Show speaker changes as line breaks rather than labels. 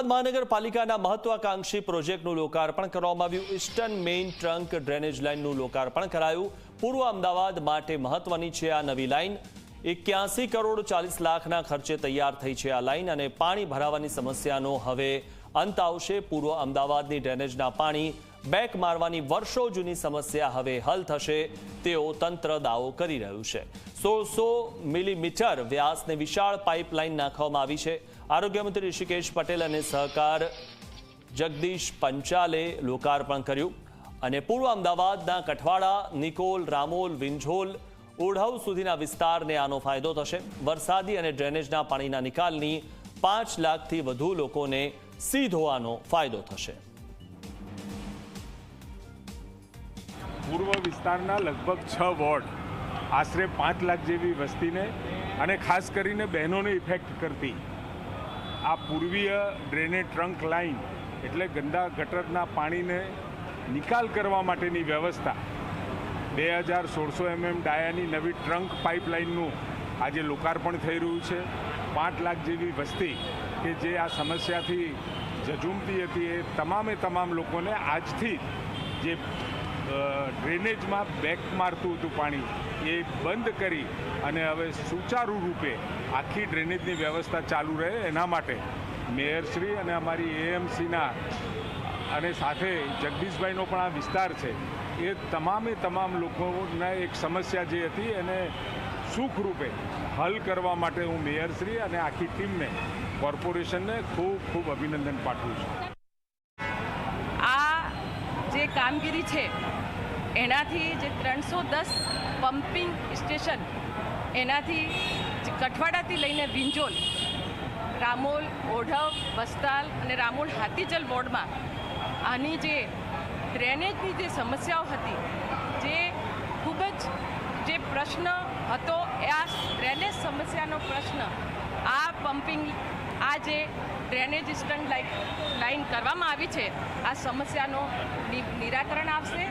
અમદાવાદ મહાનગરપાલિકાના મહત્વાકાંક્ષી પ્રોજેક્ટનું લોકાર્પણ કરવામાં આવ્યું। ઈસ્ટર્ન મેઇન ટ્રંક ડ્રેનેજ લાઇનનું લોકાર્પણ કરાયું। પૂર્વ અમદાવાદ માટે મહત્વની છે આ નવી લાઇન। 81 કરોડ 40 લાખના ખર્ચે તૈયાર થઈ છે આ લાઇન અને પાણી ભરાવાની સમસ્યાનો હવે અંત આવશે। પૂર્વ અમદાવાદની ડ્રેનેજના પાણી બેક મારવાની વર્ષો જૂની સમસ્યા હવે હલ થશે તેવો તંત્ર દાવો કરી રહ્યું છે। 1600 મિલીમીટર વ્યાસની વિશાળ પાઇપલાઇન નાખવામાં આવી છે। આરોગ્ય મંત્રી ઋષિકેશ પટેલ અને સહકાર જગદીશ પંચાલે લોકાર્પણ કર્યું અને પૂર્વ અમદાવાદના કઠવાડા, નિકોલ, રામોલ, વિંઝોલ, ઓઢવ સુધીના વિસ્તારને આનો ફાયદો થશે। વરસાદી અને ડ્રેનેજના પાણીના નિકાલની 5 લાખથી વધુ લોકોને સીધો આનો ફાયદો થશે।
પૂર્વ વિસ્તારના લગભગ 6 વોર્ડ, આશરે 5 લાખ જેવી વસ્તીને અને ખાસ કરીને બહેનોને ઇફેક્ટ કરતી આ પૂર્વીય ડ્રેનેજ ટ્રંક લાઇન એટલે ગંદા ગટરના પાણીને નિકાલ કરવા માટેની વ્યવસ્થા 2100 ડાયાની નવી ટ્રંક પાઇપલાઇનનું આજે લોકાર્પણ થઈ રહ્યું છે। 5 લાખ જેવી વસ્તી કે જે આ સમસ્યાથી ઝઝૂમતી હતી એ તમામ લોકોને આજથી જે ડ્રેનેજમાં બેક મારતું હતું પાણી એ બંધ કરી અને હવે સુચારુ રૂપે આખી ડ્રેનેજની વ્યવસ્થા ચાલુ રહે એના માટે મેયરશ્રી અને અમારી એએમસીના અને સાથે જગદીશભાઈનો પણ આ વિસ્તાર છે એ તમામ લોકોને એક સમસ્યા જે હતી એને સુખરૂપે હલ કરવા માટે હું મેયરશ્રી અને આખી ટીમને કોર્પોરેશનને ખૂબ અભિનંદન પાઠવું છું।
આ જે કામગીરી છે એનાથી જે 310 પમ્પિંગ સ્ટેશન એનાથી કઠવાડાથી લઈને વિંઝોલ, રામોલ, ઓઢવ, વસ્તાલ અને રામોલ હાથીજલ વોર્ડમાં આની જે ડ્રેનેજની જે સમસ્યાઓ હતી જે ખૂબ જ જે પ્રશ્ન હતો એ આ ડ્રેનેજ સમસ્યાનો પ્રશ્ન આ પમ્પિંગ આ જે ડ્રેનેજ ઇસ્ટર્ન લાઇન કરવામાં આવી છે આ સમસ્યાનો નિરાકરણ આવશે।